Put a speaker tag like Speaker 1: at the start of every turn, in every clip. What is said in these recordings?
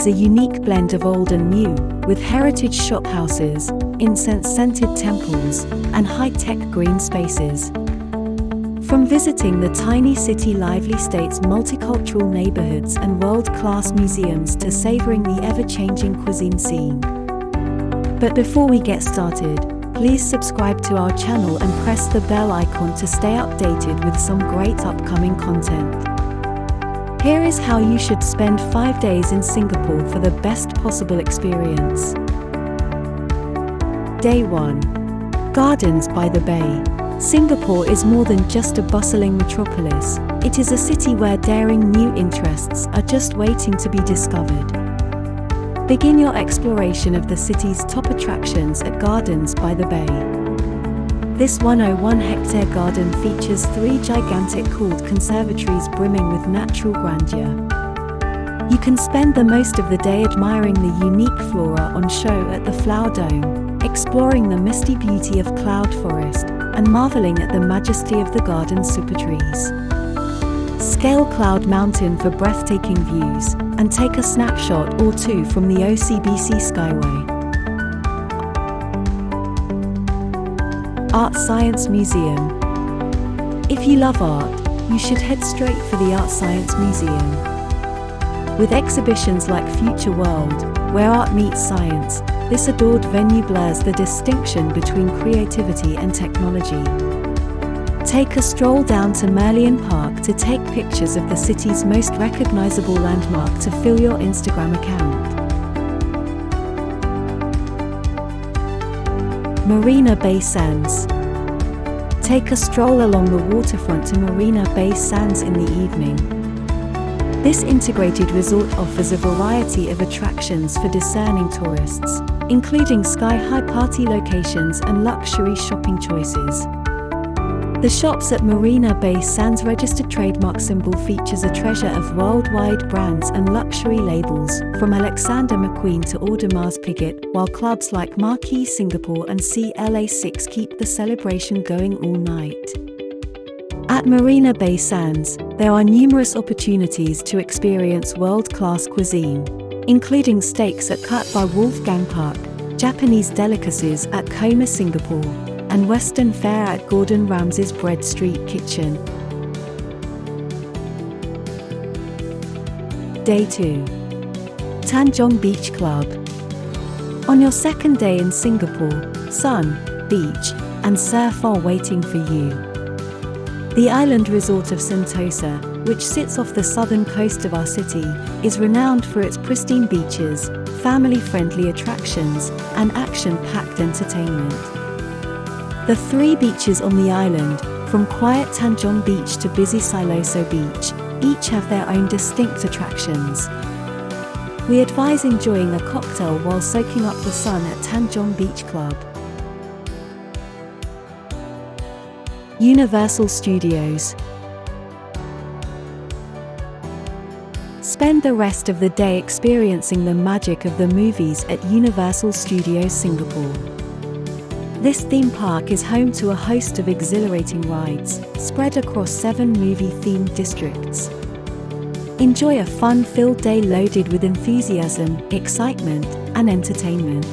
Speaker 1: is a unique blend of old and new, with heritage shophouses, incense-scented temples, and high-tech green spaces. From visiting the tiny city lively state's multicultural neighborhoods and world-class museums to savoring the ever-changing cuisine scene. But before we get started, please subscribe to our channel and press the bell icon to stay updated with some great upcoming content. Here is how you should spend 5 days in Singapore for the best possible experience. Day 1. Gardens by the Bay. Singapore is more than just a bustling metropolis. It is a city where daring new interests are just waiting to be discovered. Begin your exploration of the city's top attractions at Gardens by the Bay. This 101-hectare garden features 3 gigantic cooled conservatories brimming with natural grandeur. You can spend the most of the day admiring the unique flora on show at the Flower Dome, exploring the misty beauty of Cloud Forest, and marveling at the majesty of the garden's super trees. Scale Cloud Mountain for breathtaking views, and take a snapshot or two from the OCBC Skyway. Art Science Museum. If you love art, you should head straight for the Art Science Museum. With exhibitions like Future World, where art meets science, this adored venue blurs the distinction between creativity and technology. Take a stroll down to Merlion Park to take pictures of the city's most recognizable landmark to fill your Instagram account. Marina Bay Sands. Take a stroll along the waterfront to Marina Bay Sands in the evening. This integrated resort offers a variety of attractions for discerning tourists, including sky-high party locations and luxury shopping choices. The shops at Marina Bay Sands registered trademark symbol features a treasure of worldwide brands and luxury labels, from Alexander McQueen to Audemars Piguet, while clubs like Marquee Singapore and CLA6 keep the celebration going all night. At Marina Bay Sands, there are numerous opportunities to experience world-class cuisine, including steaks at Cut by Wolfgang Park, Japanese delicacies at Coma Singapore, and Western fare at Gordon Ramsay's Bread Street Kitchen. Day 2. Tanjong Beach Club. On your second day in Singapore, sun, beach, and surf are waiting for you. The island resort of Sentosa, which sits off the southern coast of our city, is renowned for its pristine beaches, family-friendly attractions, and action-packed entertainment. The 3 beaches on the island, from quiet Tanjong Beach to busy Siloso Beach, each have their own distinct attractions. We advise enjoying a cocktail while soaking up the sun at Tanjong Beach Club. Universal Studios. Spend the rest of the day experiencing the magic of the movies at Universal Studios Singapore. This theme park is home to a host of exhilarating rides, spread across 7 movie-themed districts. Enjoy a fun-filled day loaded with enthusiasm, excitement, and entertainment.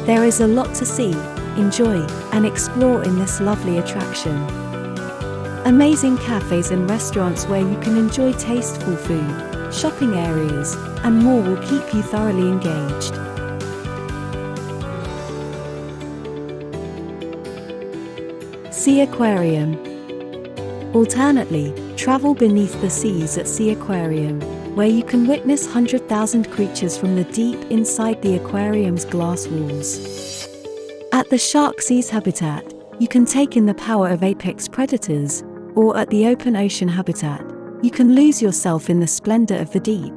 Speaker 1: There is a lot to see, enjoy, and explore in this lovely attraction. Amazing cafes and restaurants where you can enjoy tasteful food, shopping areas, and more will keep you thoroughly engaged. Sea Aquarium. Alternately, travel beneath the seas at Sea Aquarium, where you can witness 100,000 creatures from the deep inside the aquarium's glass walls. At the Shark Seas habitat, you can take in the power of apex predators, or at the open ocean habitat, you can lose yourself in the splendor of the deep.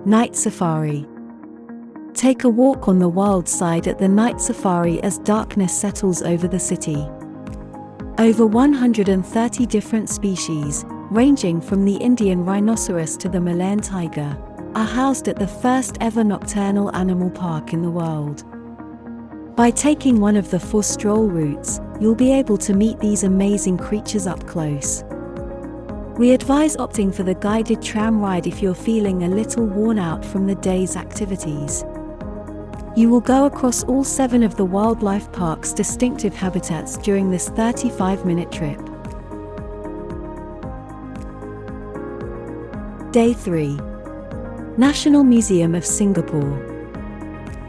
Speaker 1: Night Safari. Take a walk on the wild side at the night safari as darkness settles over the city. Over 130 different species, ranging from the Indian rhinoceros to the Malayan tiger, are housed at the first ever nocturnal animal park in the world. By taking one of the 4 stroll routes, you'll be able to meet these amazing creatures up close. We advise opting for the guided tram ride if you're feeling a little worn out from the day's activities. You will go across all 7 of the wildlife park's distinctive habitats during this 35-minute trip. Day 3. National Museum of Singapore.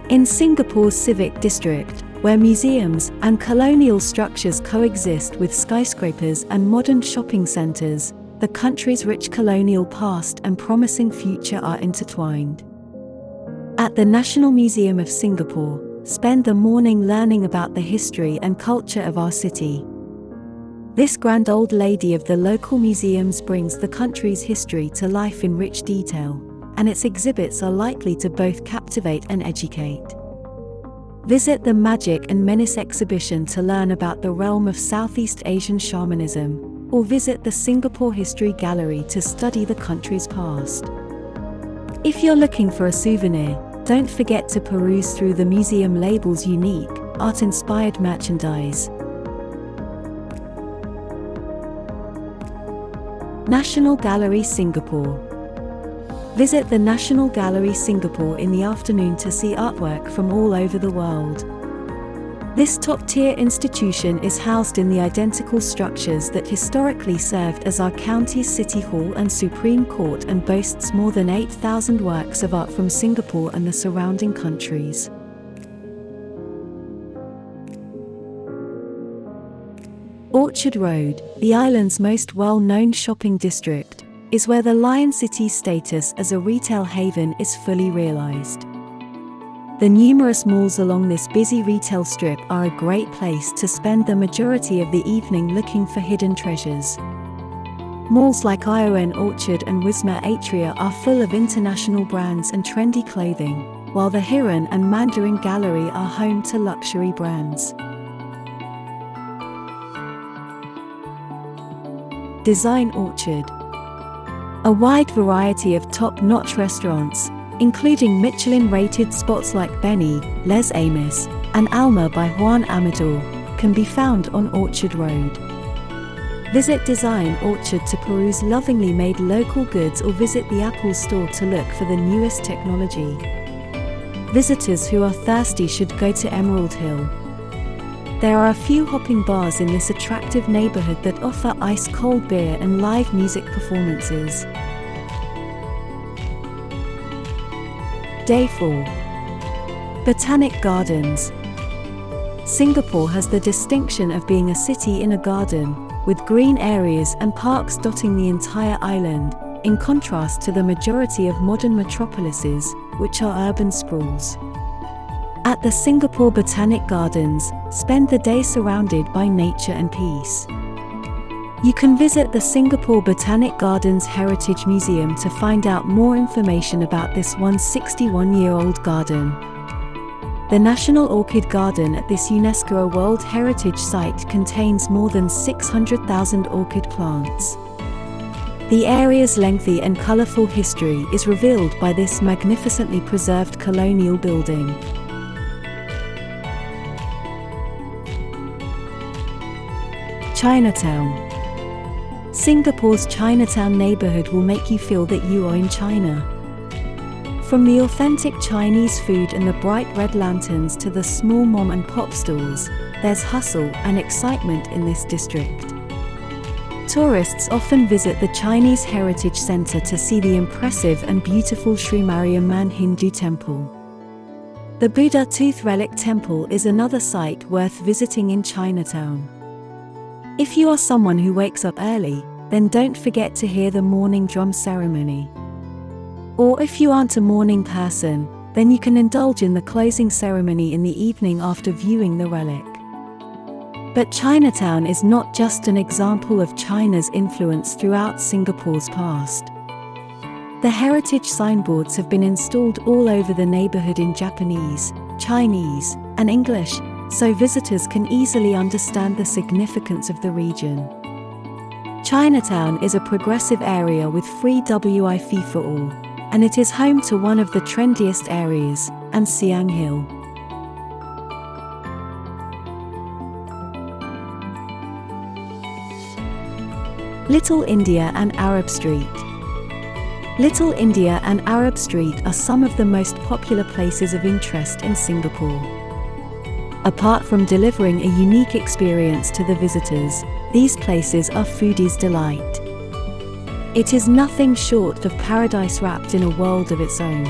Speaker 1: In Singapore's civic district, where museums and colonial structures coexist with skyscrapers and modern shopping centres, the country's rich colonial past and promising future are intertwined. At the National Museum of Singapore, spend the morning learning about the history and culture of our city. This grand old lady of the local museums brings the country's history to life in rich detail, and its exhibits are likely to both captivate and educate. Visit the Magic and Menace exhibition to learn about the realm of Southeast Asian shamanism, or visit the Singapore History Gallery to study the country's past. If you're looking for a souvenir, don't forget to peruse through the museum label's unique, art-inspired merchandise. National Gallery Singapore. Visit the National Gallery Singapore in the afternoon to see artwork from all over the world. This top-tier institution is housed in the identical structures that historically served as our county's City Hall and Supreme Court and boasts more than 8,000 works of art from Singapore and the surrounding countries. Orchard Road, the island's most well-known shopping district, is where the Lion City's status as a retail haven is fully realized. The numerous malls along this busy retail strip are a great place to spend the majority of the evening looking for hidden treasures. Malls like ION Orchard and Wisma Atria are full of international brands and trendy clothing, while the Heron and Mandarin Gallery are home to luxury brands. Design Orchard. A wide variety of top-notch restaurants, including Michelin-rated spots like Benny, Les Amis, and Alma by Juan Amador, can be found on Orchard Road. Visit Design Orchard to peruse lovingly made local goods or visit the Apple store to look for the newest technology. Visitors who are thirsty should go to Emerald Hill. There are a few hopping bars in this attractive neighborhood that offer ice-cold beer and live music performances. Day 4. Botanic Gardens. Singapore has the distinction of being a city in a garden, with green areas and parks dotting the entire island, in contrast to the majority of modern metropolises, which are urban sprawls. At the Singapore Botanic Gardens, spend the day surrounded by nature and peace. You can visit the Singapore Botanic Gardens Heritage Museum to find out more information about this 161-year-old garden. The National Orchid Garden at this UNESCO World Heritage Site contains more than 600,000 orchid plants. The area's lengthy and colourful history is revealed by this magnificently preserved colonial building. Chinatown. Singapore's Chinatown neighborhood will make you feel that you are in China. From the authentic Chinese food and the bright red lanterns to the small mom and pop stores, there's hustle and excitement in this district. Tourists often visit the Chinese Heritage Center to see the impressive and beautiful Sri Mariamman Hindu temple. The Buddha Tooth Relic Temple is another site worth visiting in Chinatown. If you are someone who wakes up early, then don't forget to hear the morning drum ceremony. Or if you aren't a morning person, then you can indulge in the closing ceremony in the evening after viewing the relic. But Chinatown is not just an example of China's influence throughout Singapore's past. The heritage signboards have been installed all over the neighborhood in Japanese, Chinese, and English, so visitors can easily understand the significance of the region. Chinatown is a progressive area with free Wi-Fi for all, and it is home to one of the trendiest areas, and Siang Hill. Little India and Arab Street. Little India and Arab Street are some of the most popular places of interest in Singapore. Apart from delivering a unique experience to the visitors, these places are foodies' delight. It is nothing short of paradise wrapped in a world of its own.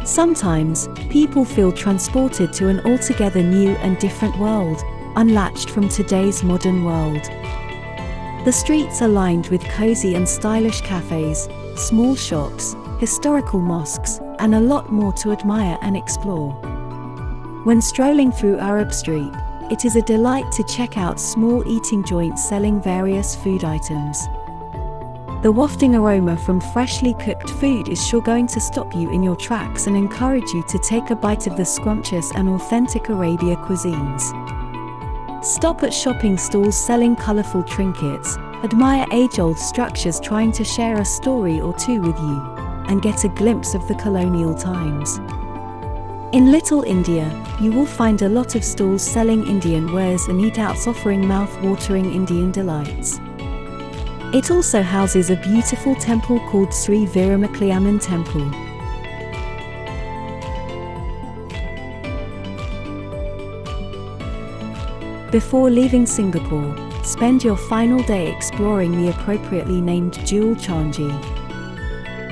Speaker 1: Sometimes, people feel transported to an altogether new and different world, unlatched from today's modern world. The streets are lined with cozy and stylish cafes, small shops, historical mosques, and a lot more to admire and explore. When strolling through Arab Street, it is a delight to check out small eating joints selling various food items. The wafting aroma from freshly cooked food is sure going to stop you in your tracks and encourage you to take a bite of the scrumptious and authentic Arabia cuisines. Stop at shopping stalls selling colorful trinkets, admire age-old structures trying to share a story or two with you, and get a glimpse of the colonial times. In Little India, you will find a lot of stalls selling Indian wares and eat-outs offering mouth-watering Indian delights. It also houses a beautiful temple called Sri Veeramakaliamman Temple. Before leaving Singapore, spend your final day exploring the appropriately named Jewel Changi.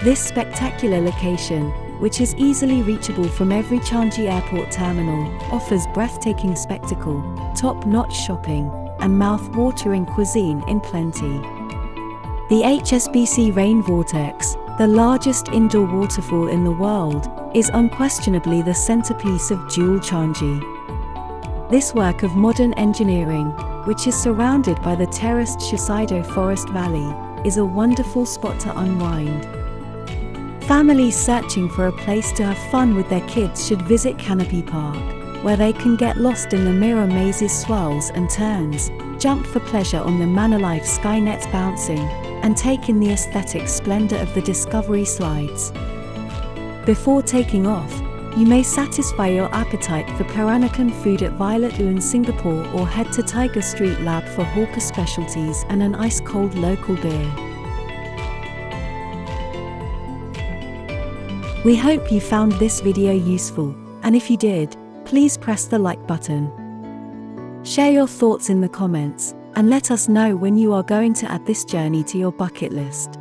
Speaker 1: This spectacular location, which is easily reachable from every Changi airport terminal, offers breathtaking spectacle, top-notch shopping, and mouth-watering cuisine in plenty. The HSBC Rain Vortex, the largest indoor waterfall in the world, is unquestionably the centerpiece of Jewel Changi. This work of modern engineering, which is surrounded by the terraced Shiseido Forest Valley, is a wonderful spot to unwind. Families searching for a place to have fun with their kids should visit Canopy Park, where they can get lost in the mirror maze's swirls and turns, jump for pleasure on the Manalife Skynets bouncing, and take in the aesthetic splendor of the Discovery slides. Before taking off, you may satisfy your appetite for Peranakan food at Violet in Singapore or head to Tiger Street Lab for hawker specialties and an ice-cold local beer. We hope you found this video useful, and if you did, please press the like button. Share your thoughts in the comments, and let us know when you are going to add this journey to your bucket list.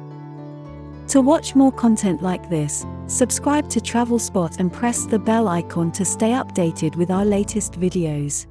Speaker 1: To watch more content like this, subscribe to Travel Spot and press the bell icon to stay updated with our latest videos.